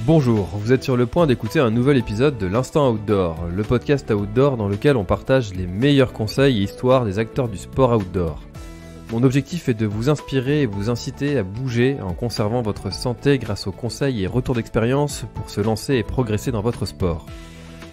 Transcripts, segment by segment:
Bonjour, vous êtes sur le point d'écouter un nouvel épisode de l'Instant Outdoor, le podcast outdoor dans lequel on partage les meilleurs conseils et histoires des acteurs du sport outdoor. Mon objectif est de vous inspirer et vous inciter à bouger en conservant votre santé grâce aux conseils et retours d'expérience pour se lancer et progresser dans votre sport.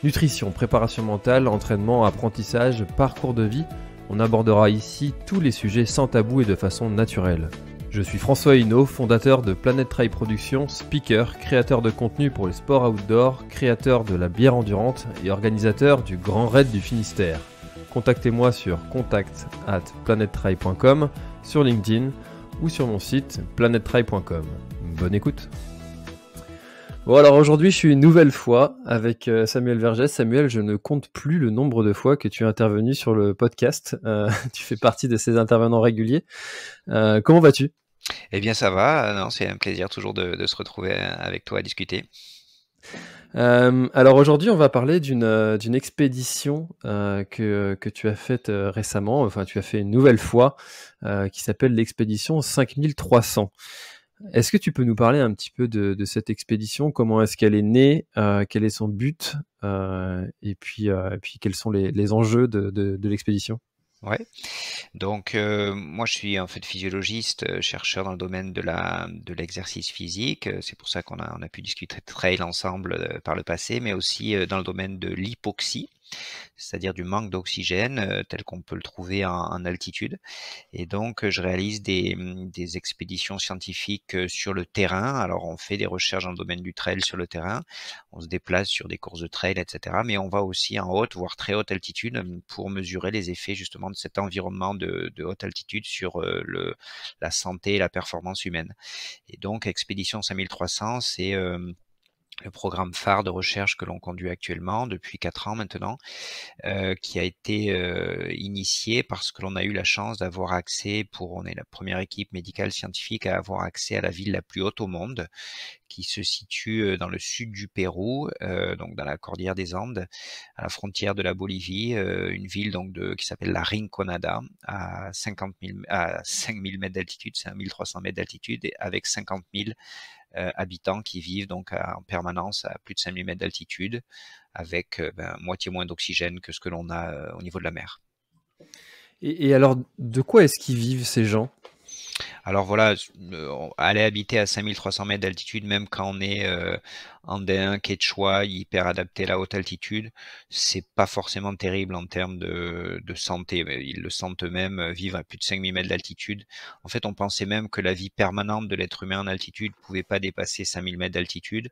Nutrition, préparation mentale, entraînement, apprentissage, parcours de vie, on abordera ici tous les sujets sans tabou et de façon naturelle. Je suis François Hinault, fondateur de Planet Trail Productions, speaker, créateur de contenu pour les sports outdoor, créateur de la bière endurante et organisateur du Grand Raid du Finistère. Contactez-moi sur contact@planettrail.com, sur LinkedIn ou sur mon site planettrail.com. Bonne écoute. Bon, alors aujourd'hui je suis une nouvelle fois avec Samuel Vergès. Samuel, je ne compte plus le nombre de fois que tu es intervenu sur le podcast. Tu fais partie de ces intervenants réguliers. Comment vas-tu ? Eh bien, ça va. Non, c'est un plaisir toujours de se retrouver avec toi à discuter. Alors aujourd'hui, on va parler d'une expédition que tu as faite récemment. Enfin, tu as fait une nouvelle fois qui s'appelle l'expédition 5300. Est-ce que tu peux nous parler un petit peu de cette expédition? Comment est-ce qu'elle est née? Quel est son but? Et puis quels sont les enjeux de l'expédition? Ouais. Donc, moi, je suis en fait physiologiste, chercheur dans le domaine de l'exercice physique. C'est pour ça qu'on a pu discuter de trail ensemble par le passé, mais aussi dans le domaine de l'hypoxie, c'est-à-dire du manque d'oxygène tel qu'on peut le trouver en altitude. Et donc, je réalise des expéditions scientifiques sur le terrain. Alors, on fait des recherches dans le domaine du trail sur le terrain. On se déplace sur des courses de trail, etc. Mais on va aussi en haute, voire très haute altitude, pour mesurer les effets justement de cet environnement de haute altitude sur la santé et la performance humaine. Et donc, Expédition 5300, c'est le programme phare de recherche que l'on conduit actuellement depuis 4 ans maintenant, qui a été initié parce que l'on a eu la chance d'avoir accès, on est la première équipe médicale scientifique à avoir accès à la ville la plus haute au monde, qui se situe dans le sud du Pérou, donc dans la cordillère des Andes, à la frontière de la Bolivie, une ville donc qui s'appelle la Rinconada, à 5000 mètres d'altitude, 5300 mètres d'altitude, et avec 50 000 habitants qui vivent donc en permanence à plus de 5000 mètres d'altitude, avec moitié moins d'oxygène que ce que l'on a au niveau de la mer. Et alors, de quoi est-ce qu'ils vivent ces gens? Alors voilà, aller habiter à 5300 mètres d'altitude, même quand on est andin, quechua, hyper adapté à la haute altitude, c'est pas forcément terrible en termes de santé. Ils le sentent eux-mêmes, vivre à plus de 5000 mètres d'altitude. En fait, on pensait même que la vie permanente de l'être humain en altitude pouvait pas dépasser 5000 mètres d'altitude.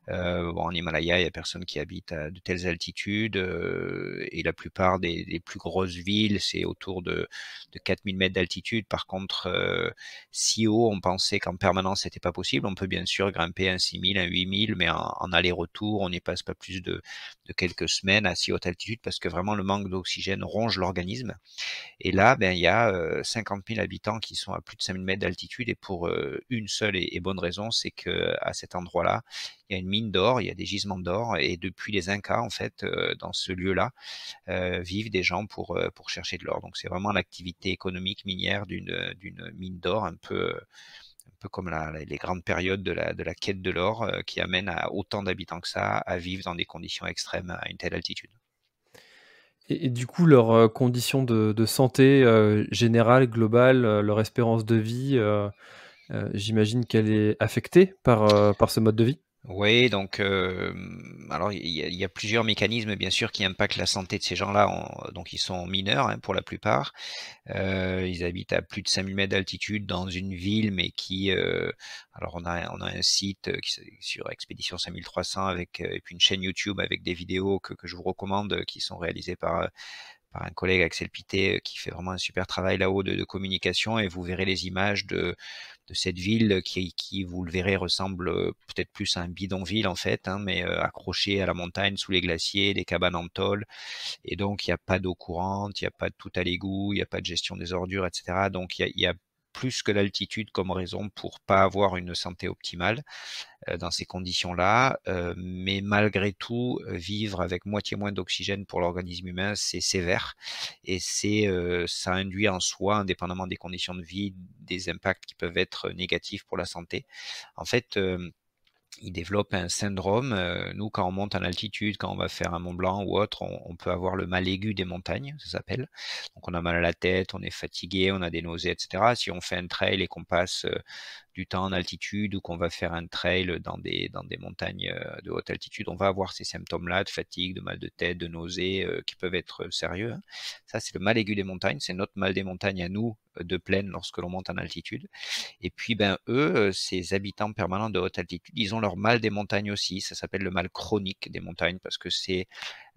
En Himalaya, il y a personne qui habite à de telles altitudes, et la plupart des plus grosses villes, c'est autour de 4000 mètres d'altitude. Par contre, si haut, on pensait qu'en permanence, c'était pas possible. On peut bien sûr grimper un 6000, un 8000, mais en aller-retour, on n'y passe pas plus de quelques semaines à si haute altitude parce que vraiment le manque d'oxygène ronge l'organisme. Et là, il y a 50 000 habitants qui sont à plus de 5000 mètres d'altitude, et pour une seule et bonne raison, c'est que à cet endroit-là, il y a une mine d'or, il y a des gisements d'or, et depuis les Incas, en fait, dans ce lieu-là, vivent des gens pour chercher de l'or. Donc c'est vraiment l'activité économique minière d'une mine d'or, un peu comme les grandes périodes de la quête de l'or, qui amènent à autant d'habitants que ça à vivre dans des conditions extrêmes à une telle altitude. Et du coup, leurs conditions de santé générale, globale, leur espérance de vie, j'imagine qu'elle est affectée par ce mode de vie? Oui, donc alors il y a plusieurs mécanismes bien sûr qui impactent la santé de ces gens-là. Donc ils sont mineurs, hein, pour la plupart. Ils habitent à plus de 5000 mètres d'altitude dans une ville, mais alors on a un site sur Expédition 5300 et puis une chaîne YouTube avec des vidéos que je vous recommande, qui sont réalisées par un collègue, Axel Pité, qui fait vraiment un super travail là-haut de communication, et vous verrez les images de cette ville qui, vous le verrez, ressemble peut-être plus à un bidonville en fait, hein, mais accroché à la montagne sous les glaciers, des cabanes en tôle, et donc il n'y a pas d'eau courante, il n'y a pas de tout à l'égout, il n'y a pas de gestion des ordures, etc. Donc il y a plus que l'altitude comme raison pour pas avoir une santé optimale dans ces conditions-là, mais malgré tout, vivre avec moitié moins d'oxygène pour l'organisme humain, c'est sévère, et ça induit en soi, indépendamment des conditions de vie, des impacts qui peuvent être négatifs pour la santé. En fait, ils développent un syndrome. Nous, quand on monte en altitude, quand on va faire un Mont Blanc ou autre, on peut avoir le mal aigu des montagnes, ça s'appelle. Donc on a mal à la tête, on est fatigué, on a des nausées, etc. Si on fait un trail et qu'on passe du temps en altitude ou qu'on va faire un trail dans des montagnes de haute altitude, on va avoir ces symptômes-là de fatigue, de mal de tête, de nausées qui peuvent être sérieux, hein. Ça, c'est le mal aigu des montagnes, c'est notre mal des montagnes à nous de plaine lorsque l'on monte en altitude. Et puis, ben, eux, ces habitants permanents de haute altitude, ils ont leur mal des montagnes aussi. Ça s'appelle le mal chronique des montagnes parce que c'est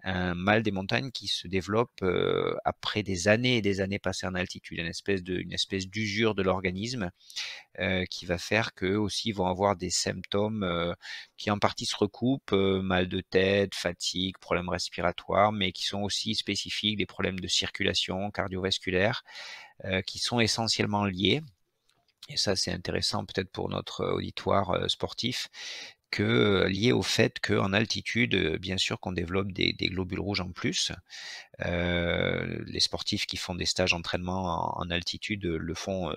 un mal des montagnes qui se développe après des années et des années passées en altitude, une espèce d'usure de l'organisme qui va faire qu'eux aussi vont avoir des symptômes qui en partie se recoupent, mal de tête, fatigue, problèmes respiratoires, mais qui sont aussi spécifiques, des problèmes de circulation cardiovasculaire, qui sont essentiellement liés. Et ça, c'est intéressant peut-être pour notre auditoire sportif, que lié au fait qu'en altitude, bien sûr qu'on développe des globules rouges en plus. Les sportifs qui font des stages d'entraînement en altitude le font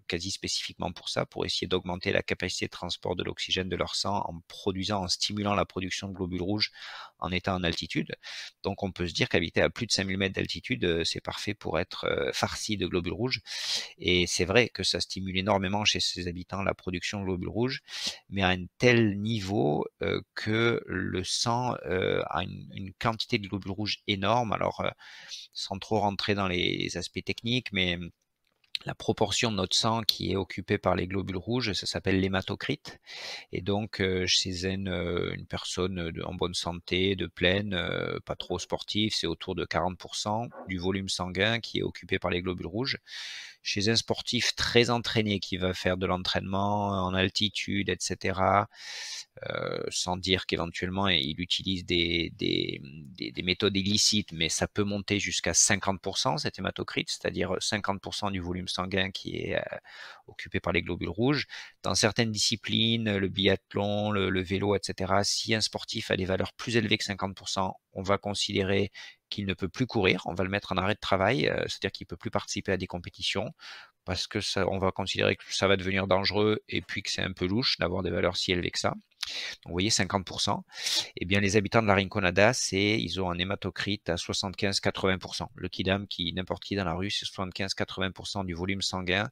quasi spécifiquement pour ça, pour essayer d'augmenter la capacité de transport de l'oxygène de leur sang en stimulant la production de globules rouges en étant en altitude. Donc on peut se dire qu'habiter à plus de 5000 mètres d'altitude, c'est parfait pour être farci de globules rouges. Et c'est vrai que ça stimule énormément chez ces habitants la production de globules rouges, mais à un tel niveau que le sang a une quantité de globules rouges énorme. Alors, sans trop rentrer dans les aspects techniques, mais la proportion de notre sang qui est occupée par les globules rouges, ça s'appelle l'hématocrite. Et donc, chez une personne en bonne santé, de pleine, pas trop sportive, c'est autour de 40% du volume sanguin qui est occupé par les globules rouges. Chez un sportif très entraîné qui va faire de l'entraînement en altitude, etc., sans dire qu'éventuellement il utilise des méthodes illicites, mais ça peut monter jusqu'à 50% cet hématocrite, c'est-à-dire 50% du volume sanguin qui est occupé par les globules rouges. Dans certaines disciplines, le biathlon, le vélo, etc., si un sportif a des valeurs plus élevées que 50%, on va considérer qu'il ne peut plus courir, on va le mettre en arrêt de travail, c'est-à-dire qu'il ne peut plus participer à des compétitions, parce que ça, on va considérer que ça va devenir dangereux et puis que c'est un peu louche d'avoir des valeurs si élevées que ça. Donc, vous voyez, 50%. Eh bien, les habitants de la Rinconada, ils ont un hématocrite à 75-80%. Le kidam, n'importe qui dans la rue, c'est 75-80% du volume sanguin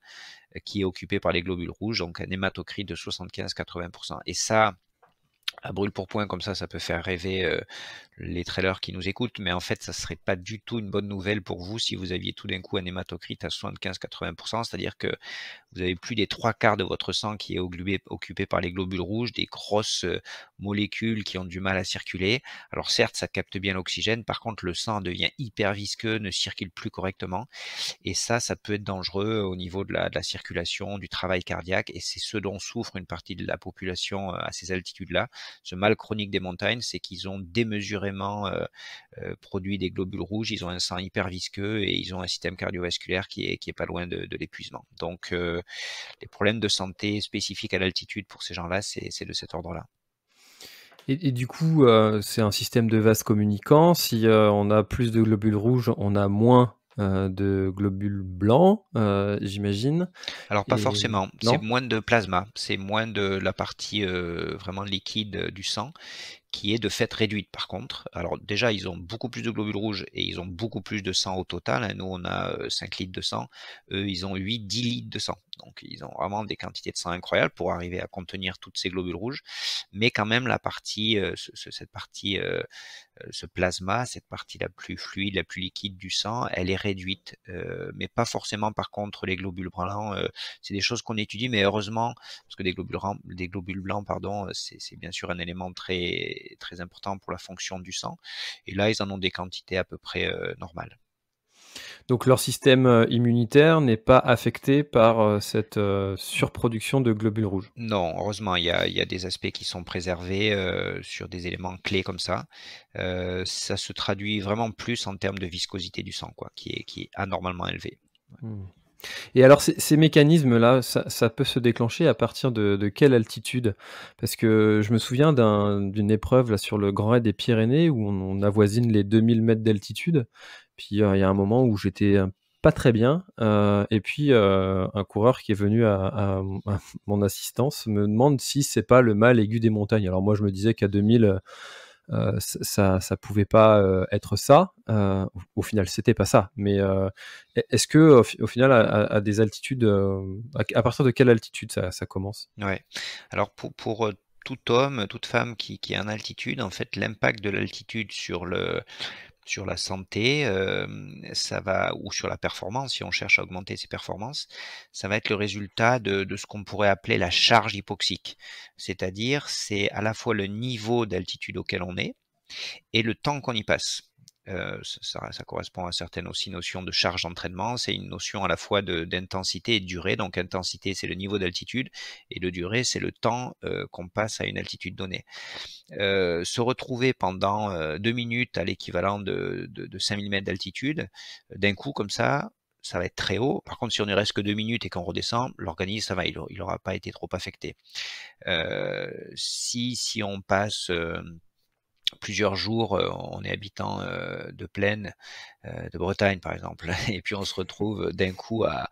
qui est occupé par les globules rouges, donc un hématocrite de 75-80%. Et ça, à brûle pour point comme ça peut faire rêver les trailers qui nous écoutent, mais en fait, ça serait pas du tout une bonne nouvelle pour vous si vous aviez tout d'un coup un hématocrite à 75-80%, c'est-à-dire que vous avez plus des 3/4 de votre sang qui est occupé par les globules rouges, des grosses molécules qui ont du mal à circuler. Alors certes, ça capte bien l'oxygène, par contre, le sang devient hyper visqueux, ne circule plus correctement, et ça peut être dangereux au niveau de la circulation, du travail cardiaque, et c'est ce dont souffre une partie de la population à ces altitudes-là. Ce mal chronique des montagnes, c'est qu'ils ont démesurément produit des globules rouges, ils ont un sang hyper visqueux et ils ont un système cardiovasculaire qui est pas loin de l'épuisement. Donc les problèmes de santé spécifiques à l'altitude pour ces gens-là, c'est de cet ordre-là. Et du coup, c'est un système de vase communicant. Si on a plus de globules rouges, on a moins de globules blancs, j'imagine. Alors pas Et forcément, c'est non? moins de plasma, c'est moins de la partie vraiment liquide du sang qui est de fait réduite par contre. Alors déjà, ils ont beaucoup plus de globules rouges et ils ont beaucoup plus de sang au total, hein. Nous, on a 5 litres de sang. Eux, ils ont 8-10 litres de sang. Donc, ils ont vraiment des quantités de sang incroyables pour arriver à contenir toutes ces globules rouges. Mais quand même, la partie, cette partie, ce plasma, cette partie la plus fluide, la plus liquide du sang, elle est réduite. Mais pas forcément, par contre, les globules blancs. C'est des choses qu'on étudie, mais heureusement, parce que des globules blancs, pardon, c'est bien sûr un élément très, très important pour la fonction du sang. Et là, ils en ont des quantités à peu près normales. Donc leur système immunitaire n'est pas affecté par cette surproduction de globules rouges. Non, heureusement, il y a des aspects qui sont préservés sur des éléments clés comme ça. Ça se traduit vraiment plus en termes de viscosité du sang, quoi, qui est anormalement élevé. Mmh. Et alors ces mécanismes-là, ça peut se déclencher à partir de quelle altitude? Parce que je me souviens d'une épreuve là sur le Grand Raid des Pyrénées où on avoisine les 2000 mètres d'altitude. Puis, il y a un moment où j'étais un pas très bien. Et puis un coureur qui est venu à mon assistance me demande si c'est pas le mal aigu des montagnes. Alors moi je me disais qu'à 2000 ça pouvait pas être ça. Au final c'était pas ça. Mais est-ce que au final à des altitudes, à partir de quelle altitude ça commence? Ouais. Alors pour tout homme, toute femme qui est en altitude, en fait, l'impact de l'altitude sur la santé, ça va ou sur la performance, si on cherche à augmenter ses performances, ça va être le résultat de ce qu'on pourrait appeler la charge hypoxique. C'est-à-dire, c'est à la fois le niveau d'altitude auquel on est et le temps qu'on y passe. Ça correspond à certaines aussi notions de charge d'entraînement. C'est une notion à la fois d'intensité et de durée. Donc intensité, c'est le niveau d'altitude et le durée, c'est le temps qu'on passe à une altitude donnée. Se retrouver pendant 2 minutes à l'équivalent de 5000 mètres d'altitude, d'un coup comme ça va être très haut. Par contre, si on ne reste que 2 minutes et qu'on redescend, l'organisme, ça va, il n'aura pas été trop affecté. Si on passe plusieurs jours, on est habitant de plaine, de Bretagne par exemple, et puis on se retrouve d'un coup à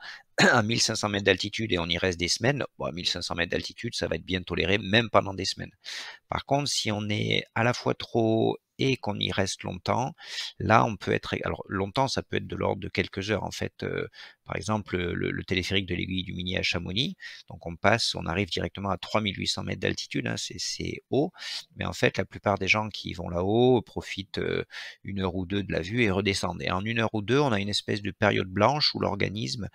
1500 mètres d'altitude et on y reste des semaines. Bon, à 1500 mètres d'altitude, ça va être bien toléré, même pendant des semaines. Par contre, si on est à la fois trop haut et qu'on y reste longtemps, là, on peut être. Alors, longtemps, ça peut être de l'ordre de quelques heures. En fait, par exemple, le téléphérique de l'Aiguille du Minier à Chamonix, donc on arrive directement à 3800 mètres d'altitude, hein, c'est haut, mais en fait, la plupart des gens qui vont là-haut profitent 1 heure ou deux de la vue et redescendent. Et en 1 heure ou deux, on a une espèce de période blanche où l'organisme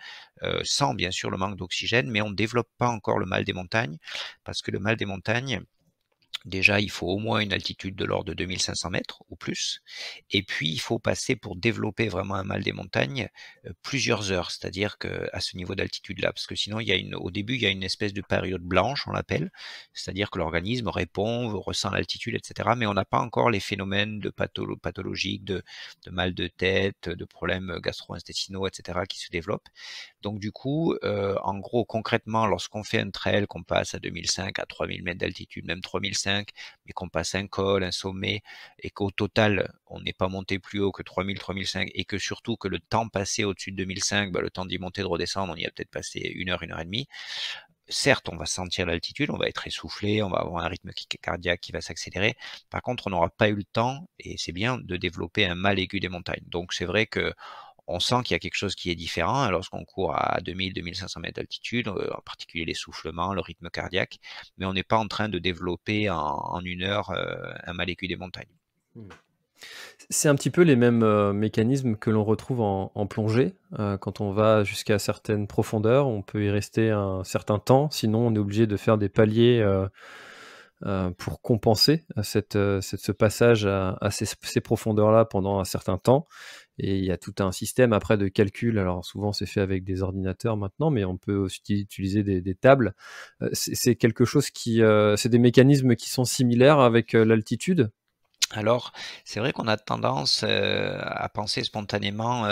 sent bien sûr le manque d'oxygène, mais on ne développe pas encore le mal des montagnes, parce que le mal des montagnes, déjà, il faut au moins une altitude de l'ordre de 2500 mètres ou plus. Et puis, il faut passer pour développer vraiment un mal des montagnes plusieurs heures, c'est-à-dire que à ce niveau d'altitude-là, parce que sinon, au début, il y a une espèce de période blanche, on l'appelle, c'est-à-dire que l'organisme répond, ressent l'altitude, etc. Mais on n'a pas encore les phénomènes de pathologiques, de mal de tête, de problèmes gastro-intestinaux, etc. qui se développent. Donc du coup, en gros, concrètement, lorsqu'on fait un trail, qu'on passe à 2005, à 3000 mètres d'altitude, même 3005, mais qu'on passe un col, un sommet, et qu'au total, on n'est pas monté plus haut que 3000, 3005, et que surtout que le temps passé au-dessus de 2005, le temps d'y monter, de redescendre, on y a peut-être passé 1 heure et demie. Certes, on va sentir l'altitude, on va être essoufflé, on va avoir un rythme cardiaque qui va s'accélérer. Par contre, on n'aura pas eu le temps, et c'est bien, de développer un mal aigu des montagnes. Donc c'est vrai que on sent qu'il y a quelque chose qui est différent lorsqu'on court à 2000-2500 mètres d'altitude, en particulier l'essoufflement, le rythme cardiaque, mais on n'est pas en train de développer en 1 heure un mal aigu des montagnes. C'est un petit peu les mêmes mécanismes que l'on retrouve en plongée. Quand on va jusqu'à certaines profondeurs, on peut y rester un certain temps, sinon on est obligé de faire des paliers pour compenser ce passage à ces profondeurs-là pendant un certain temps. Et il y a tout un système après de calcul. Alors souvent c'est fait avec des ordinateurs maintenant, mais on peut aussi utiliser des tables. C'est quelque chose c'est des mécanismes qui sont similaires avec l'altitude. Alors, c'est vrai qu'on a tendance à penser spontanément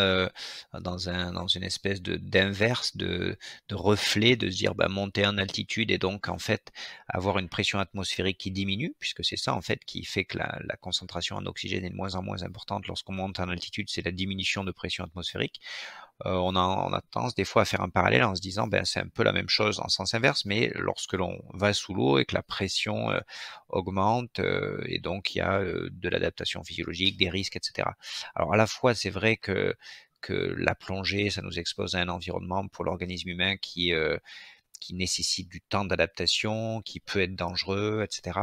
dans une espèce d'inverse, de reflet, de se dire bah, monter en altitude et donc en fait avoir une pression atmosphérique qui diminue, puisque c'est ça en fait qui fait que la concentration en oxygène est de moins en moins importante lorsqu'on monte en altitude, c'est la diminution de pression atmosphérique. On a tendance des fois à faire un parallèle en se disant ben c'est un peu la même chose en sens inverse, mais lorsque l'on va sous l'eau et que la pression augmente et donc il y a de l'adaptation physiologique, des risques, etc. Alors à la fois c'est vrai que la plongée, ça nous expose à un environnement pour l'organisme humain qui nécessite du temps d'adaptation, qui peut être dangereux, etc.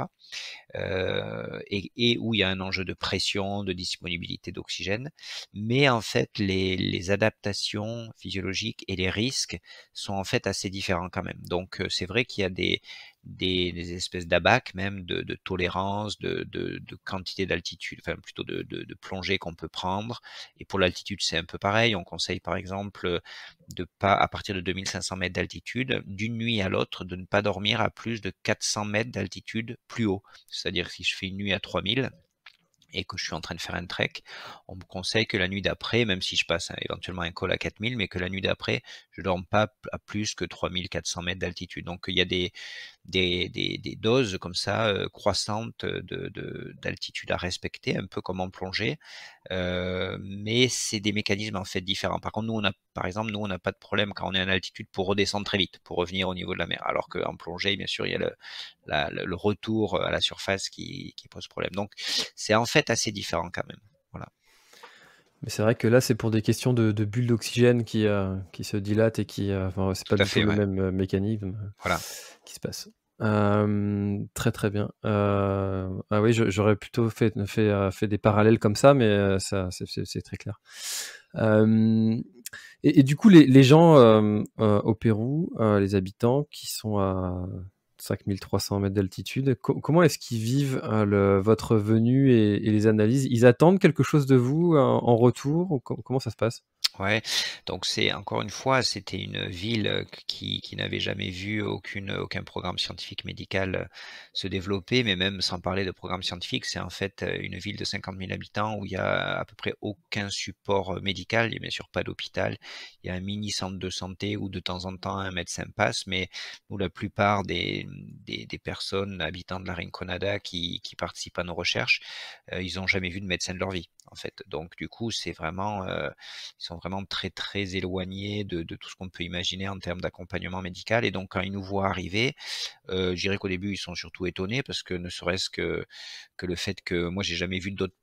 Et où il y a un enjeu de pression, de disponibilité d'oxygène. Mais en fait, les adaptations physiologiques et les risques sont en fait assez différents quand même. Donc c'est vrai qu'il y a des espèces d'abac même de tolérance, de quantité d'altitude, enfin plutôt de plongée qu'on peut prendre. Et pour l'altitude, c'est un peu pareil. On conseille par exemple de pas, à partir de 2500 mètres d'altitude, d'une nuit à l'autre, de ne pas dormir à plus de 400 mètres d'altitude plus haut. C'est-à-dire que si je fais une nuit à 3000, et que je suis en train de faire un trek, on me conseille que la nuit d'après, même si je passe éventuellement un col à 4000, mais que la nuit d'après, je dorme pas à plus que 3400 mètres d'altitude. Donc il y a des doses comme ça croissantes d'altitude à respecter, un peu comme en plongée, mais c'est des mécanismes en fait différents. Par contre, par exemple, nous, on n'a pas de problème quand on est en altitude pour redescendre très vite, pour revenir au niveau de la mer. Alors qu'en plongée, bien sûr, il y a le retour à la surface qui pose problème. Donc, c'est en fait assez différent quand même. Voilà. Mais c'est vrai que là, c'est pour des questions de bulles d'oxygène qui se dilatent et enfin, c'est Tout pas à du tout fait, le ouais. même mécanisme Voilà. qui se passe. Très très bien. Ah oui, j'aurais plutôt fait des parallèles comme ça, mais ça, c'est très clair. Et du coup, les gens au Pérou, les habitants qui sont à 5300 mètres d'altitude, comment est-ce qu'ils vivent votre venue et les analyses? Ils attendent quelque chose de vous en retour ou comment ça se passe? Ouais, donc c'est encore une fois, c'était une ville qui n'avait jamais vu aucun programme scientifique médical se développer, mais même sans parler de programme scientifique, c'est en fait une ville de 50 000 habitants où il y a à peu près aucun support médical. Il n'y a bien sûr pas d'hôpital. Il y a un mini centre de santé où de temps en temps un médecin passe, mais où la plupart des personnes habitant de la Rinconada qui participent à nos recherches, ils n'ont jamais vu de médecin de leur vie, en fait. Donc du coup, c'est vraiment ils sont vraiment très très éloignés de tout ce qu'on peut imaginer en termes d'accompagnement médical. Et donc quand ils nous voient arriver, je dirais qu'au début ils sont surtout étonnés parce que ne serait-ce que le fait que moi j'ai jamais vu d'autres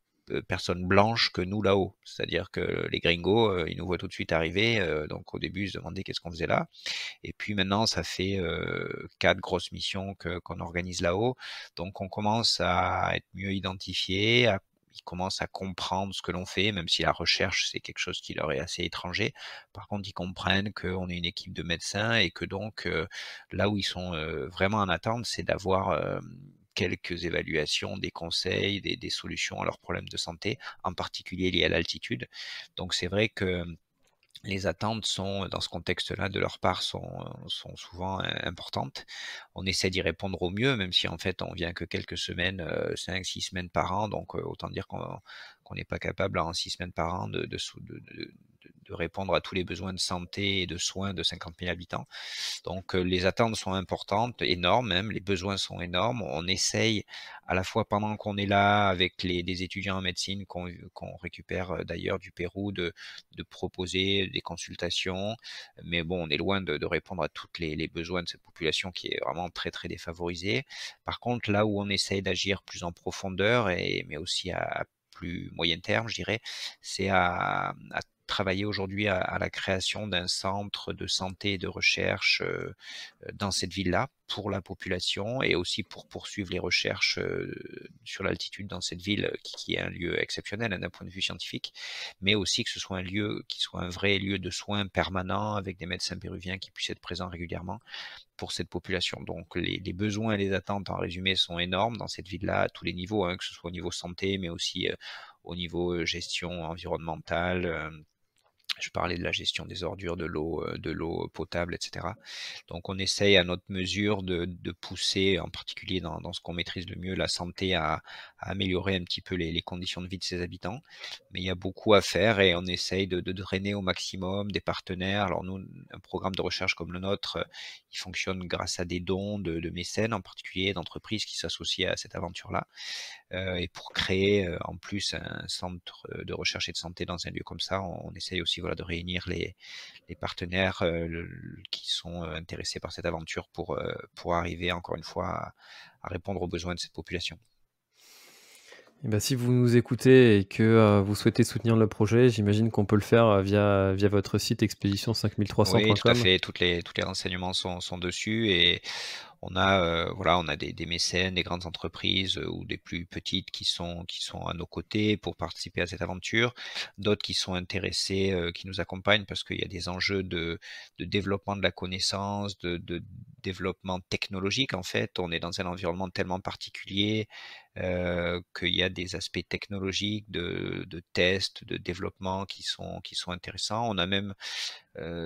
personnes blanches que nous là-haut. C'est-à-dire que les gringos, ils nous voient tout de suite arriver, donc au début ils se demandaient qu'est-ce qu'on faisait là. Et puis maintenant ça fait 4 grosses missions qu'on organise là-haut, donc on commence à être mieux identifiés, ils commencent à comprendre ce que l'on fait, même si la recherche, c'est quelque chose qui leur est assez étranger. Par contre, ils comprennent qu'on est une équipe de médecins et que donc, là où ils sont vraiment en attente, c'est d'avoir quelques évaluations, des conseils, des solutions à leurs problèmes de santé, en particulier liés à l'altitude. Donc c'est vrai que les attentes sont, dans ce contexte-là, de leur part, sont souvent importantes. On essaie d'y répondre au mieux, même si en fait on vient que quelques semaines, 5-6 semaines par an, donc autant dire qu'on n'est pas capable en 6 semaines par an de répondre à tous les besoins de santé et de soins de 50 000 habitants. Donc les attentes sont importantes, énormes même, les besoins sont énormes. On essaye à la fois pendant qu'on est là avec des étudiants en médecine qu'on récupère d'ailleurs du Pérou de proposer des consultations, mais bon, on est loin de répondre à tous les besoins de cette population qui est vraiment très très défavorisée. Par contre, là où on essaye d'agir plus en profondeur mais aussi à plus moyen terme, je dirais, c'est à travailler aujourd'hui à la création d'un centre de santé et de recherche dans cette ville-là pour la population et aussi pour poursuivre les recherches sur l'altitude dans cette ville qui est un lieu exceptionnel d'un point de vue scientifique, mais aussi que ce soit un lieu qui soit un vrai lieu de soins permanent avec des médecins péruviens qui puissent être présents régulièrement pour cette population. Donc les besoins et les attentes en résumé sont énormes dans cette ville-là à tous les niveaux, hein, que ce soit au niveau santé, mais aussi au niveau gestion environnementale. Je parlais de la gestion des ordures, de l'eau potable, etc. Donc on essaye à notre mesure de pousser, en particulier dans ce qu'on maîtrise le mieux, la santé à améliorer un petit peu les conditions de vie de ses habitants. Mais il y a beaucoup à faire et on essaye de drainer au maximum des partenaires. Alors nous, un programme de recherche comme le nôtre, il fonctionne grâce à des dons de mécènes, en particulier d'entreprises qui s'associent à cette aventure-là. Et pour créer en plus un centre de recherche et de santé dans un lieu comme ça, on essaye aussi voilà, de réunir les partenaires qui sont intéressés par cette aventure pour arriver encore une fois à répondre aux besoins de cette population. Eh ben, si vous nous écoutez et que vous souhaitez soutenir le projet, j'imagine qu'on peut le faire via votre site Oui, tout à expédition5300.com. fait. Toutes les renseignements sont dessus et on a des mécènes, des grandes entreprises ou des plus petites qui sont à nos côtés pour participer à cette aventure. D'autres qui sont intéressés, qui nous accompagnent parce qu'il y a des enjeux de développement de la connaissance, de développement technologique en fait. On est dans un environnement tellement particulier qu'il y a des aspects technologiques, de tests, de développement qui sont intéressants. On a même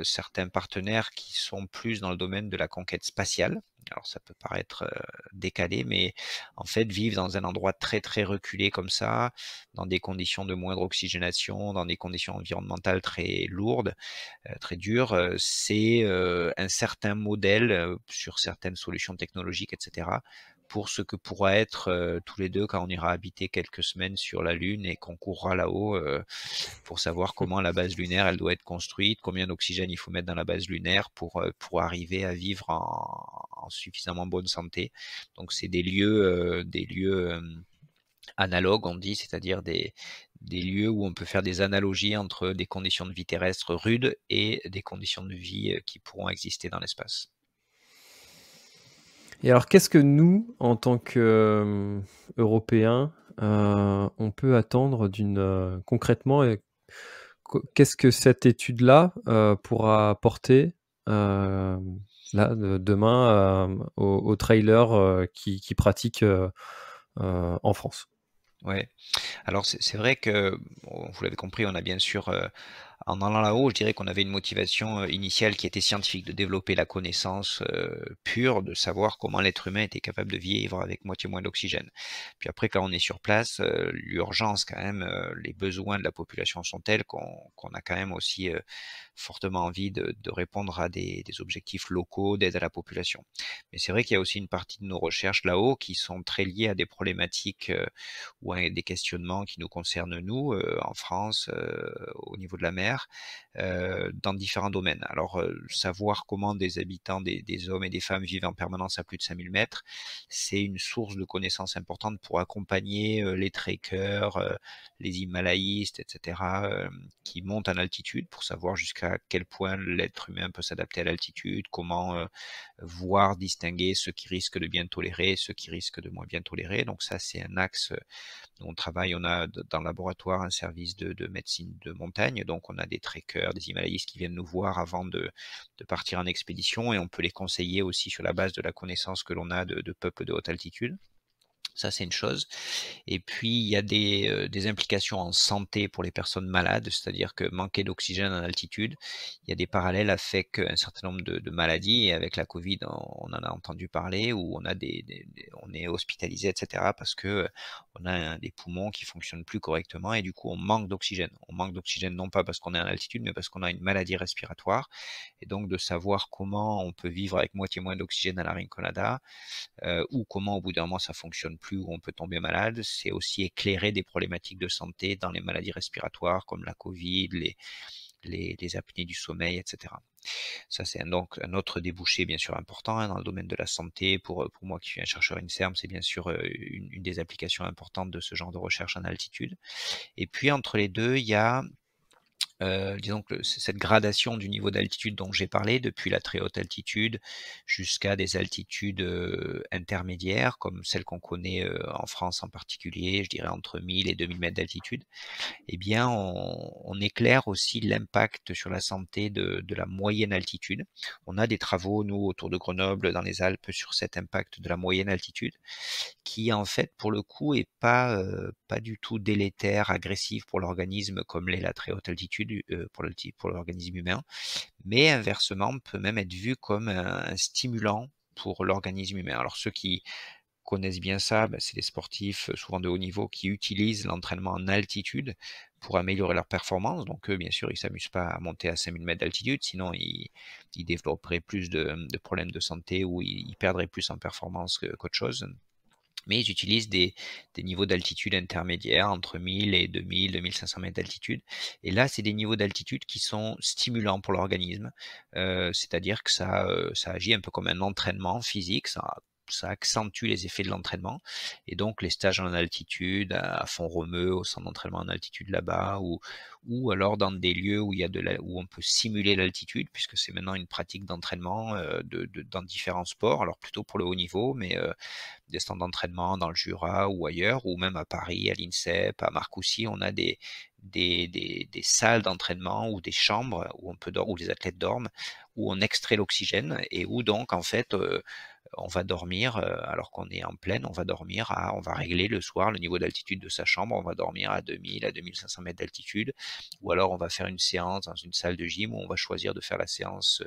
certains partenaires qui sont plus dans le domaine de la conquête spatiale. Alors ça peut paraître décalé, mais en fait vivre dans un endroit très très reculé comme ça, dans des conditions de moindre oxygénation, dans des conditions environnementales très lourdes, très dures, c'est un certain modèle sur certaines solutions technologiques, etc. Pour ce que pourra être tous les deux quand on ira habiter quelques semaines sur la Lune et qu'on courra là-haut pour savoir comment la base lunaire elle doit être construite, combien d'oxygène il faut mettre dans la base lunaire pour arriver à vivre en suffisamment bonne santé. Donc c'est des lieux analogues, on dit, c'est-à-dire des lieux où on peut faire des analogies entre des conditions de vie terrestres rudes et des conditions de vie qui pourront exister dans l'espace. Et alors, qu'est-ce que nous, en tant qu'Européens, on peut attendre concrètement, et qu'est-ce que cette étude-là pourra apporter demain aux trailers qui pratiquent en France? Ouais. Alors c'est vrai que, bon, vous l'avez compris, on a bien sûr, en allant là-haut, je dirais qu'on avait une motivation, initiale qui était scientifique, de développer la connaissance, pure, de savoir comment l'être humain était capable de vivre avec moitié moins d'oxygène. Puis après, quand on est sur place, l'urgence quand même, les besoins de la population sont tels qu'on a quand même aussi, fortement envie de répondre à des objectifs locaux d'aide à la population. Mais c'est vrai qu'il y a aussi une partie de nos recherches là-haut qui sont très liées à des problématiques, ou à des questionnements qui nous concernent nous, en France, au niveau de la mer, dans différents domaines. Alors, savoir comment des habitants, des hommes et des femmes vivent en permanence à plus de 5000 mètres, c'est une source de connaissances importante pour accompagner les trekkers, les himalayistes, etc., qui montent en altitude pour savoir jusqu'à quel point l'être humain peut s'adapter à l'altitude, comment voir distinguer ceux qui risquent de bien tolérer, ceux qui risquent de moins bien tolérer. Donc ça, c'est un axe dont on travaille. On a dans le laboratoire un service de médecine de montagne, donc on a des trekkers, des himalayistes qui viennent nous voir avant de partir en expédition, et on peut les conseiller aussi sur la base de la connaissance que l'on a de peuples de haute altitude. Ça, c'est une chose. Et puis, il y a des implications en santé pour les personnes malades, c'est-à-dire que manquer d'oxygène en altitude, il y a des parallèles avec un certain nombre de maladies. Et avec la Covid, on en a entendu parler, où on a on est hospitalisé, etc., parce que on a des poumons qui fonctionnent plus correctement et du coup, on manque d'oxygène. On manque d'oxygène non pas parce qu'on est en altitude, mais parce qu'on a une maladie respiratoire. Et donc, de savoir comment on peut vivre avec moitié moins d'oxygène à la Rinconada, ou comment au bout d'un moment ça fonctionne plus, ou on peut tomber malade, c'est aussi éclairer des problématiques de santé dans les maladies respiratoires comme la Covid, les apnées du sommeil, etc. Ça, c'est donc un autre débouché bien sûr important dans le domaine de la santé. Pour moi qui suis un chercheur INSERM, c'est bien sûr une des applications importantes de ce genre de recherche en altitude. Et puis entre les deux, il y a disons que cette gradation du niveau d'altitude dont j'ai parlé, depuis la très haute altitude jusqu'à des altitudes intermédiaires, comme celles qu'on connaît en France en particulier, je dirais entre 1000 et 2000 mètres d'altitude, eh bien on éclaire aussi l'impact sur la santé de la moyenne altitude. On a des travaux, nous, autour de Grenoble, dans les Alpes, sur cet impact de la moyenne altitude, qui en fait, pour le coup, est pas du tout délétère, agressif pour l'organisme comme l'est la très haute altitude pour l'organisme humain, mais inversement peut même être vu comme un stimulant pour l'organisme humain. Alors ceux qui connaissent bien ça, c'est les sportifs, souvent de haut niveau, qui utilisent l'entraînement en altitude pour améliorer leur performance. Donc eux, bien sûr, ils s'amusent pas à monter à 5000 mètres d'altitude, sinon ils développeraient plus de problèmes de santé, ou ils perdraient plus en performance qu'autre chose. Mais ils utilisent des niveaux d'altitude intermédiaires entre 1000 et 2000, 2500 mètres d'altitude. Et là, c'est des niveaux d'altitude qui sont stimulants pour l'organisme. C'est-à-dire que ça agit un peu comme un entraînement physique, ça accentue les effets de l'entraînement. Et donc, les stages en altitude, à Font-Romeu, au centre d'entraînement en altitude là-bas, ou alors dans des lieux où où on peut simuler l'altitude, puisque c'est maintenant une pratique d'entraînement dans différents sports, alors plutôt pour le haut niveau, mais des stands d'entraînement dans le Jura ou ailleurs, ou même à Paris, à l'INSEP, à Marcoussis, on a des salles d'entraînement ou des chambres où on peut dormir, où les athlètes dorment, où on extrait l'oxygène et où donc en fait on va dormir alors qu'on est en plaine, on va régler le soir le niveau d'altitude de sa chambre, on va dormir à 2000 à 2500 mètres d'altitude, ou alors on va faire une séance dans une salle de gym où on va choisir de faire la séance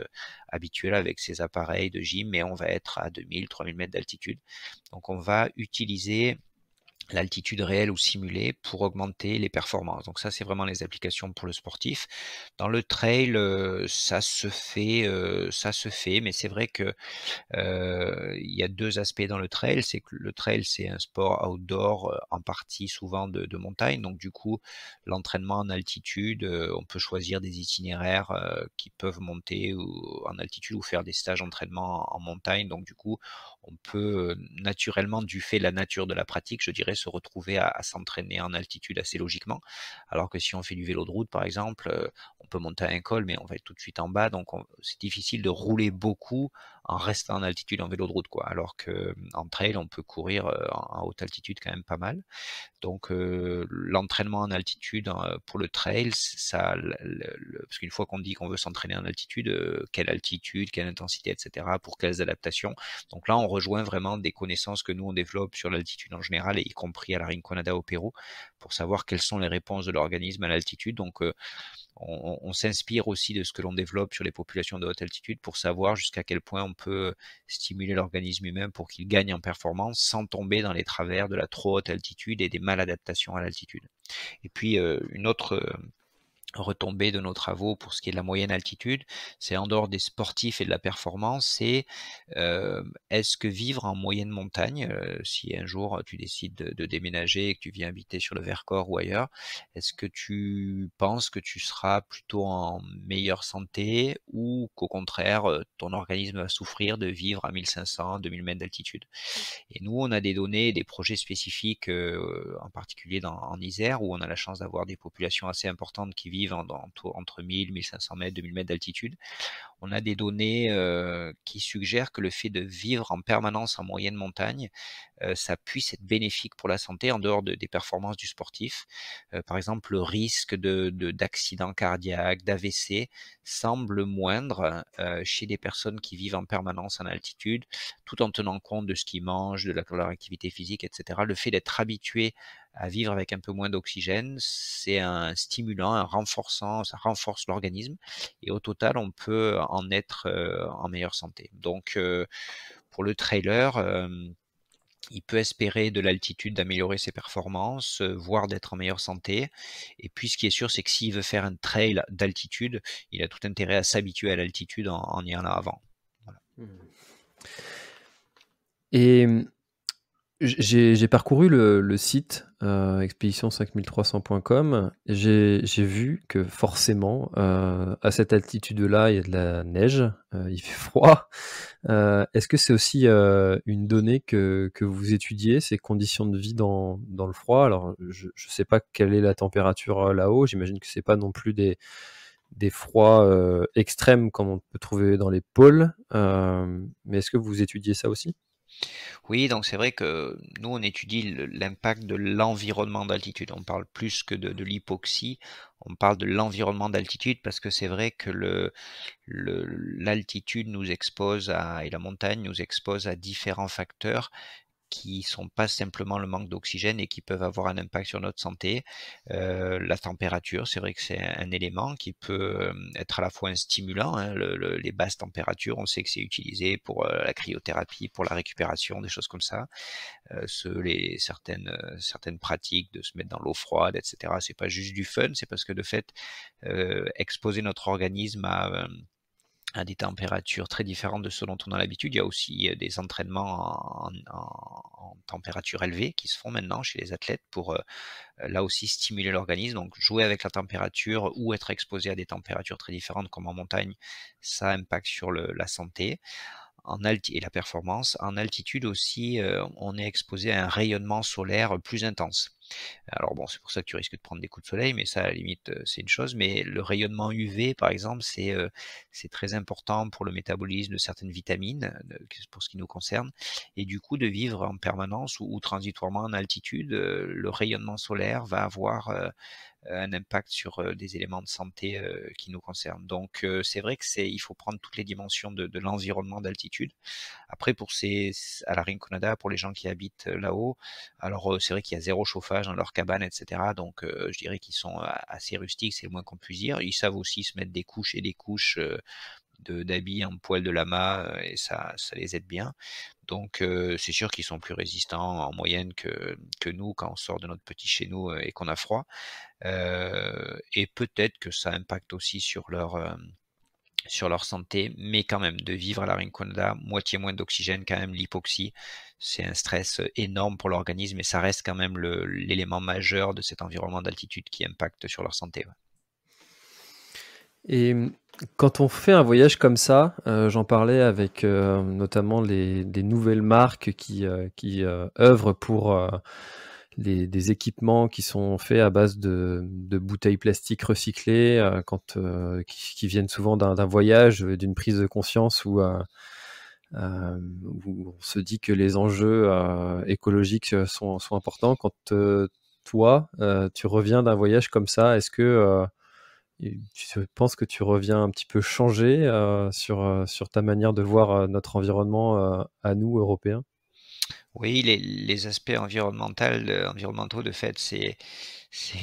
habituelle avec ses appareils de gym, mais on va être à 2000, 3000 mètres d'altitude. Donc on va utiliser l'altitude réelle ou simulée pour augmenter les performances. Donc ça, c'est vraiment les applications pour le sportif. Dans le trail, ça se fait, mais c'est vrai que il y a deux aspects dans le trail. C'est que le trail, c'est un sport outdoor, en partie souvent de montagne. Donc du coup, l'entraînement en altitude, on peut choisir des itinéraires qui peuvent monter en altitude ou faire des stages d'entraînement en montagne. Donc du coup, on peut naturellement, du fait de la nature de la pratique, je dirais, se retrouver à s'entraîner en altitude assez logiquement. Alors que si on fait du vélo de route, par exemple, on peut monter à un col, mais on va être tout de suite en bas. Donc c'est difficile de rouler beaucoup en restant en altitude en vélo de route, quoi. Alors que en trail, on peut courir en haute altitude quand même pas mal. Donc l'entraînement en altitude pour le trail, ça, parce qu'une fois qu'on dit qu'on veut s'entraîner en altitude, quelle altitude, quelle intensité, etc., pour quelles adaptations. Donc là, on rejoint vraiment des connaissances que nous on développe sur l'altitude en général, et y compris à la Rinconada au Pérou, pour savoir quelles sont les réponses de l'organisme à l'altitude. Donc on s'inspire aussi de ce que l'on développe sur les populations de haute altitude pour savoir jusqu'à quel point on peut stimuler l'organisme humain pour qu'il gagne en performance sans tomber dans les travers de la trop haute altitude et des maladaptations à l'altitude. Et puis une autre retombée de nos travaux pour ce qui est de la moyenne altitude, c'est en dehors des sportifs et de la performance, c'est est-ce que vivre en moyenne montagne, si un jour tu décides de déménager et que tu viens habiter sur le Vercors ou ailleurs, est-ce que tu penses que tu seras plutôt en meilleure santé ou qu'au contraire ton organisme va souffrir de vivre à 1500, 2000 mètres d'altitude? Et nous, on a des données, des projets spécifiques, en particulier en Isère, où on a la chance d'avoir des populations assez importantes qui vivent entre 1000, 1500 mètres, 2000 mètres d'altitude. On a des données qui suggèrent que le fait de vivre en permanence en moyenne montagne, ça puisse être bénéfique pour la santé en dehors des performances du sportif. Par exemple, le risque d'accident cardiaque, d'AVC semble moindre chez des personnes qui vivent en permanence en altitude, tout en tenant compte de ce qu'ils mangent, de leur activité physique, etc. Le fait d'être habitué à vivre avec un peu moins d'oxygène, c'est un stimulant, un renforçant, ça renforce l'organisme, et au total, on peut en être en meilleure santé. Donc, pour le trailer, il peut espérer de l'altitude d'améliorer ses performances, voire d'être en meilleure santé. Et puis, ce qui est sûr, c'est que s'il veut faire un trail d'altitude, il a tout intérêt à s'habituer à l'altitude en y allant avant. Voilà. Et j'ai parcouru le site expédition5300.com. J'ai vu que forcément, à cette altitude-là, il y a de la neige, il fait froid. Est-ce que c'est aussi une donnée que vous étudiez, ces conditions de vie dans le froid? Alors, je ne sais pas quelle est la température là-haut. J'imagine que c'est pas non plus des froids extrêmes comme on peut trouver dans les pôles. Mais est-ce que vous étudiez ça aussi? Oui, donc c'est vrai que nous, on étudie l'impact de l'environnement d'altitude. On parle plus que de l'hypoxie, on parle de l'environnement d'altitude, parce que c'est vrai que l'altitude nous expose et la montagne nous expose à différents facteurs qui sont pas simplement le manque d'oxygène et qui peuvent avoir un impact sur notre santé. La température, c'est vrai que c'est un élément qui peut être à la fois un stimulant, hein, les basses températures, on sait que c'est utilisé pour la cryothérapie, pour la récupération, des choses comme ça. Certaines pratiques de se mettre dans l'eau froide, etc., c'est pas juste du fun, c'est parce que de fait, exposer notre organisme à des températures très différentes de ce dont on a l'habitude. Il y a aussi des entraînements en température élevée qui se font maintenant chez les athlètes pour là aussi stimuler l'organisme. Donc jouer avec la température ou être exposé à des températures très différentes comme en montagne, ça impacte sur la santé et la performance. En altitude aussi, on est exposé à un rayonnement solaire plus intense. Alors bon, c'est pour ça que tu risques de prendre des coups de soleil, mais ça, à la limite, c'est une chose. Mais le rayonnement UV, par exemple, c'est très important pour le métabolisme de certaines vitamines, pour ce qui nous concerne. Et du coup, de vivre en permanence ou transitoirement en altitude, le rayonnement solaire va avoir un impact sur des éléments de santé qui nous concernent. Donc, c'est vrai que il faut prendre toutes les dimensions de l'environnement d'altitude. Après, à la Rinconada, pour les gens qui habitent là-haut, alors c'est vrai qu'il y a zéro chauffage dans leur cabane, etc. Donc, je dirais qu'ils sont assez rustiques, c'est le moins qu'on puisse dire. Ils savent aussi se mettre des couches et des couches d'habits en poil de lama, et ça les aide bien. Donc, c'est sûr qu'ils sont plus résistants en moyenne que nous quand on sort de notre petit chez nous et qu'on a froid. Et peut-être que ça impacte aussi sur leur santé, mais quand même, de vivre à la Rinconada, moitié moins d'oxygène, quand même, l'hypoxie, c'est un stress énorme pour l'organisme et ça reste quand même l'élément majeur de cet environnement d'altitude qui impacte sur leur santé. Ouais. Et quand on fait un voyage comme ça, j'en parlais avec notamment des nouvelles marques qui œuvrent pour des équipements qui sont faits à base de bouteilles plastiques recyclées, qui viennent souvent d'un voyage, d'une prise de conscience où on se dit que les enjeux écologiques sont importants. Quand toi, tu reviens d'un voyage comme ça, est-ce que tu penses que tu reviens un petit peu changé sur ta manière de voir notre environnement à nous, Européens? Oui, les aspects environnementaux, de fait, c'est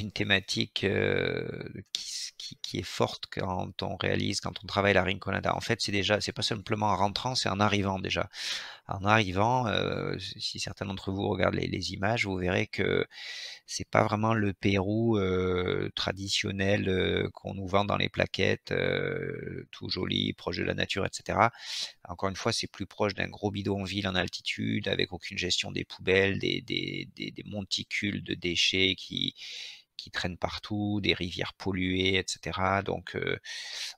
une thématique qui est forte quand on travaille la Rinconada. En fait, c'est pas simplement en rentrant, c'est en arrivant déjà. En arrivant, si certains d'entre vous regardent les images, vous verrez que c'est pas vraiment le Pérou traditionnel qu'on nous vend dans les plaquettes, tout joli, proche de la nature, etc. Encore une fois, c'est plus proche d'un gros bidonville en altitude, avec aucune gestion des poubelles, des monticules de déchets qui traînent partout, des rivières polluées, etc. Donc,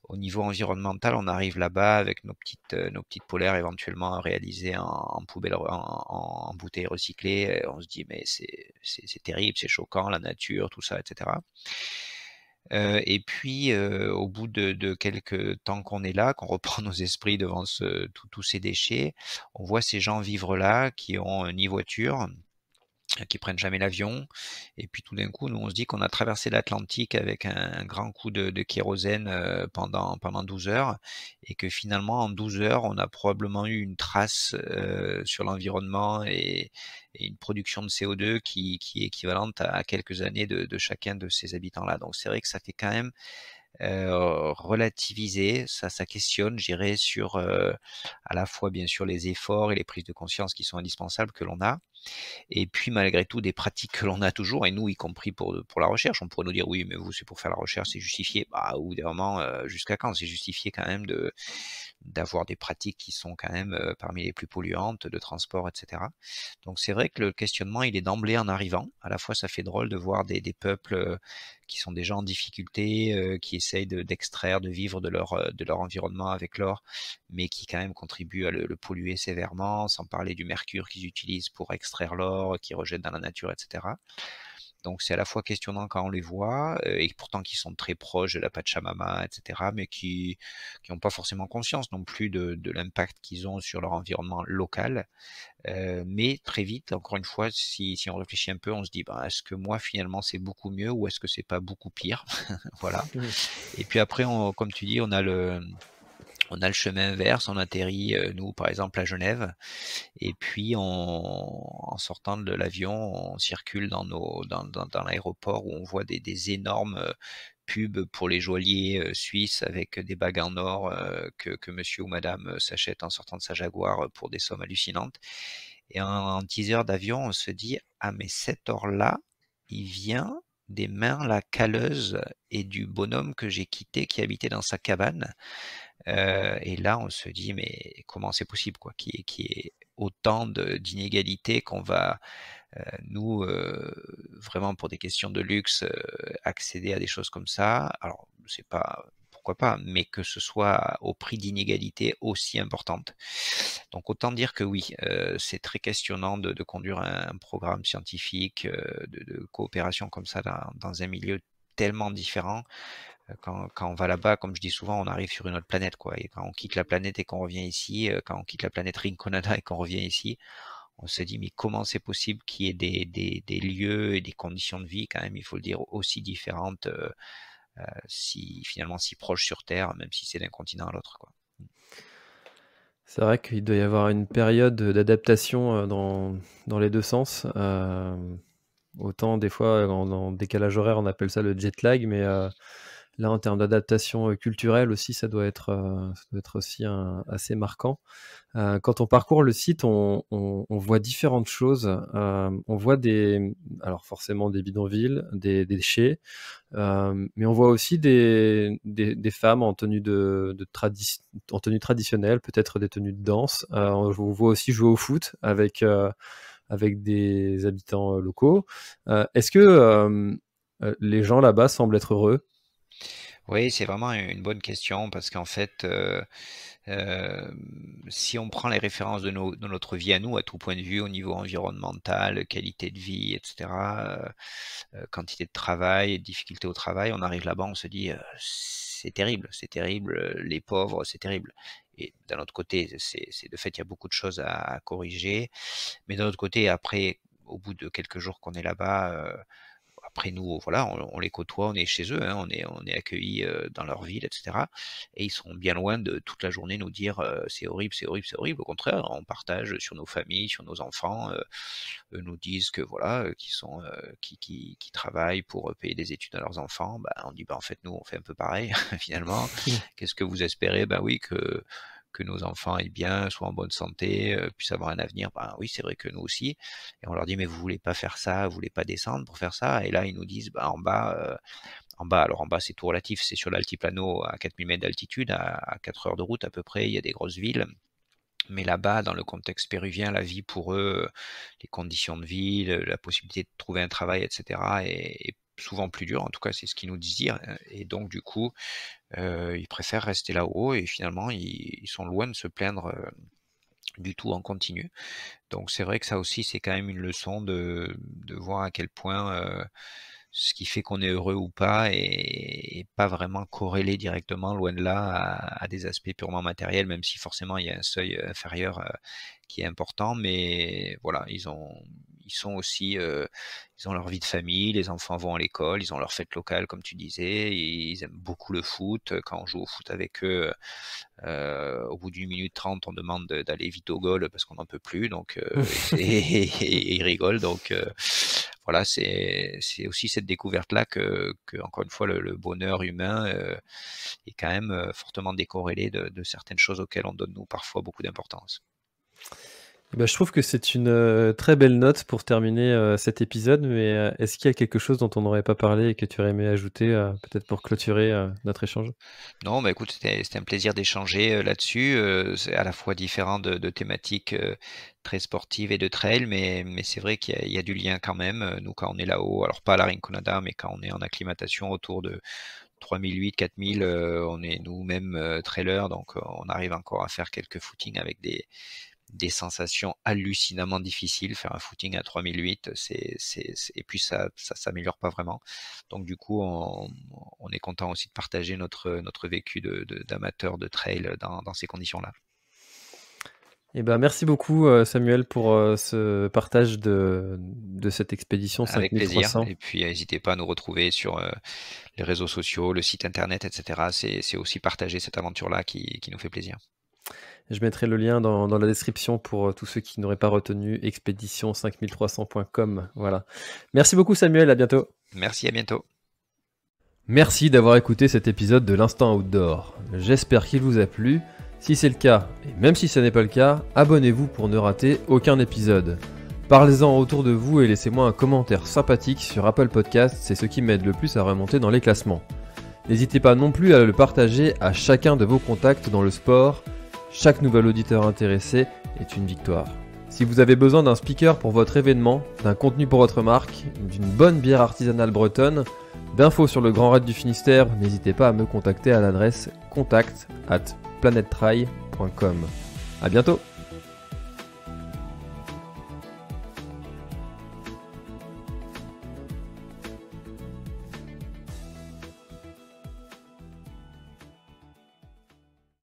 au niveau environnemental, on arrive là-bas avec nos petites polaires éventuellement réalisées en poubelle, en bouteilles recyclées. On se dit, mais c'est terrible, c'est choquant, la nature, tout ça, etc. Et puis, au bout de quelques temps qu'on est là, qu'on reprend nos esprits devant tous ces déchets, on voit ces gens vivre là qui ont ni voiture, qui prennent jamais l'avion. Et puis tout d'un coup, nous, on se dit qu'on a traversé l'Atlantique avec un grand coup de kérosène pendant 12 heures et que finalement, en 12 heures, on a probablement eu une trace sur l'environnement et une production de CO2 qui est équivalente à quelques années de chacun de ces habitants-là. Donc c'est vrai que ça fait quand même relativiser, ça questionne, j'irais, sur à la fois bien sûr les efforts et les prises de conscience qui sont indispensables que l'on a, et puis malgré tout des pratiques que l'on a toujours, et nous y compris pour la recherche. On pourrait nous dire oui, mais vous c'est pour faire la recherche, c'est justifié. Bah, ou vraiment jusqu'à quand c'est justifié quand même d'avoir des pratiques qui sont quand même parmi les plus polluantes de transport, etc. Donc c'est vrai que le questionnement il est d'emblée en arrivant. À la fois ça fait drôle de voir des peuples qui sont déjà en difficulté, qui essayent d'extraire, de vivre de leur environnement avec l'or, mais qui quand même contribuent à le polluer sévèrement, sans parler du mercure qu'ils utilisent pour extraire l'or, qu'ils rejettent dans la nature, etc. Donc c'est à la fois questionnant quand on les voit, et pourtant qui sont très proches de la Pachamama, etc., mais qui n'ont pas forcément conscience non plus de l'impact qu'ils ont sur leur environnement local. Mais très vite, encore une fois, si on réfléchit un peu, on se dit, bah, est-ce que moi finalement c'est beaucoup mieux ou est-ce que c'est pas beaucoup pire? Voilà. Et puis après, comme tu dis, on a le chemin inverse, on atterrit, nous, par exemple, à Genève, et puis en sortant de l'avion, on circule dans l'aéroport où on voit des énormes pubs pour les joailliers suisses avec des bagues en or que monsieur ou madame s'achète en sortant de sa Jaguar pour des sommes hallucinantes. Et en 10 heures d'avion, on se dit, ah mais cet or-là, il vient des mains la calleuse et du bonhomme que j'ai quitté qui habitait dans sa cabane. Et là, on se dit, mais comment c'est possible, quoi, qu'il y ait autant d'inégalités qu'on va, nous, vraiment pour des questions de luxe, accéder à des choses comme ça. Alors, c'est pas, pourquoi pas, mais que ce soit au prix d'inégalités aussi importantes. Donc autant dire que oui, c'est très questionnant de conduire un programme scientifique, de coopération comme ça dans un milieu tellement différent. Quand on va là-bas, comme je dis souvent, on arrive sur une autre planète, quoi. Et quand on quitte la planète et qu'on revient ici, quand on quitte la planète Rinconada et qu'on revient ici, on se dit, mais comment c'est possible qu'il y ait des lieux et des conditions de vie, quand même, il faut le dire, aussi différentes, si proches sur Terre, même si c'est d'un continent à l'autre, quoi. C'est vrai qu'il doit y avoir une période d'adaptation dans les deux sens. Autant des fois, en décalage horaire, on appelle ça le jet lag, mais là, en termes d'adaptation culturelle aussi, ça doit être aussi assez marquant. Quand on parcourt le site, on voit différentes choses. On voit alors forcément des bidonvilles, des déchets, mais on voit aussi des femmes en tenue en tenue traditionnelle, peut-être des tenues de danse. On voit aussi jouer au foot avec des habitants locaux. Est-ce que les gens là-bas semblent être heureux? Oui, c'est vraiment une bonne question parce qu'en fait, si on prend les références de notre vie à nous, à tout point de vue, au niveau environnemental, qualité de vie, et cetera, quantité de travail, difficulté au travail, on arrive là-bas, on se dit, c'est terrible, les pauvres, c'est terrible. Et d'un autre côté, c'est de fait, il y a beaucoup de choses à corriger, mais d'un autre côté, après, au bout de quelques jours qu'on est là-bas, après nous, voilà, on les côtoie, on est chez eux, hein, on est accueillis dans leur ville, etc. Et ils sont bien loin de toute la journée nous dire c'est horrible, c'est horrible, c'est horrible. Au contraire, on partage sur nos familles, sur nos enfants. Eux nous disent que voilà, qui travaillent pour payer des études à leurs enfants. Bah, on dit bah en fait nous on fait un peu pareil finalement. Qu'est-ce que vous espérez? Bah oui que nos enfants aillent bien, soient en bonne santé, puissent avoir un avenir. Ben oui, c'est vrai que nous aussi. Et on leur dit, mais vous voulez pas faire ça, vous voulez pas descendre pour faire ça? Et là, ils nous disent, bah, alors en bas, c'est tout relatif, c'est sur l'altiplano à 4000 mètres d'altitude, à 4 heures de route à peu près, il y a des grosses villes. Mais là-bas, dans le contexte péruvien, la vie pour eux, les conditions de vie, la possibilité de trouver un travail, etc., est souvent plus dure. En tout cas, c'est ce qu'ils nous disent. Et donc, du coup, ils préfèrent rester là-haut et finalement, ils sont loin de se plaindre du tout en continu. Donc, c'est vrai que ça aussi, c'est quand même une leçon de voir à quel point ce qui fait qu'on est heureux ou pas est pas vraiment corrélé directement, loin de là, à des aspects purement matériels, même si forcément il y a un seuil inférieur qui est important. Mais voilà, ils sont aussi, ils ont leur vie de famille, les enfants vont à l'école, ils ont leur fête locale, comme tu disais, ils aiment beaucoup le foot. Quand on joue au foot avec eux, au bout d'une minute 30, on demande d'aller vite au goal parce qu'on n'en peut plus. Donc, et ils rigolent. Donc, voilà, c'est aussi cette découverte-là que encore une fois, le bonheur humain est quand même fortement décorrélé de certaines choses auxquelles on donne, nous, parfois beaucoup d'importance. Bah, je trouve que c'est une très belle note pour terminer cet épisode, mais est-ce qu'il y a quelque chose dont on n'aurait pas parlé et que tu aurais aimé ajouter, peut-être pour clôturer notre échange? Non, bah écoute, c'était un plaisir d'échanger là-dessus. C'est à la fois différent de thématiques très sportives et de trail, mais c'est vrai qu'il y a du lien quand même. Nous, quand on est là-haut, alors pas à la Rinconada, mais quand on est en acclimatation autour de 3008, 4000, on est nous-mêmes trailers, donc on arrive encore à faire quelques footings avec des sensations hallucinamment difficiles. Faire un footing à 3008, et puis ça s'améliore pas vraiment. Donc du coup, on est content aussi de partager notre vécu d'amateur de trail dans ces conditions-là. Eh ben, merci beaucoup Samuel pour ce partage de cette expédition Avec plaisir. 5300. Et puis n'hésitez pas à nous retrouver sur les réseaux sociaux, le site internet, etc. C'est aussi partager cette aventure-là qui nous fait plaisir. Je mettrai le lien dans la description pour tous ceux qui n'auraient pas retenu expédition5300.com. Voilà. Merci beaucoup Samuel, à bientôt. Merci, à bientôt. Merci d'avoir écouté cet épisode de l'Instant Outdoor. J'espère qu'il vous a plu. Si c'est le cas, et même si ce n'est pas le cas, abonnez-vous pour ne rater aucun épisode. Parlez-en autour de vous et laissez-moi un commentaire sympathique sur Apple Podcasts, c'est ce qui m'aide le plus à remonter dans les classements. N'hésitez pas non plus à le partager à chacun de vos contacts dans le sport. Chaque nouvel auditeur intéressé est une victoire. Si vous avez besoin d'un speaker pour votre événement, d'un contenu pour votre marque, d'une bonne bière artisanale bretonne, d'infos sur le Grand Raid du Finistère, n'hésitez pas à me contacter à l'adresse contact@planettry.com. À bientôt!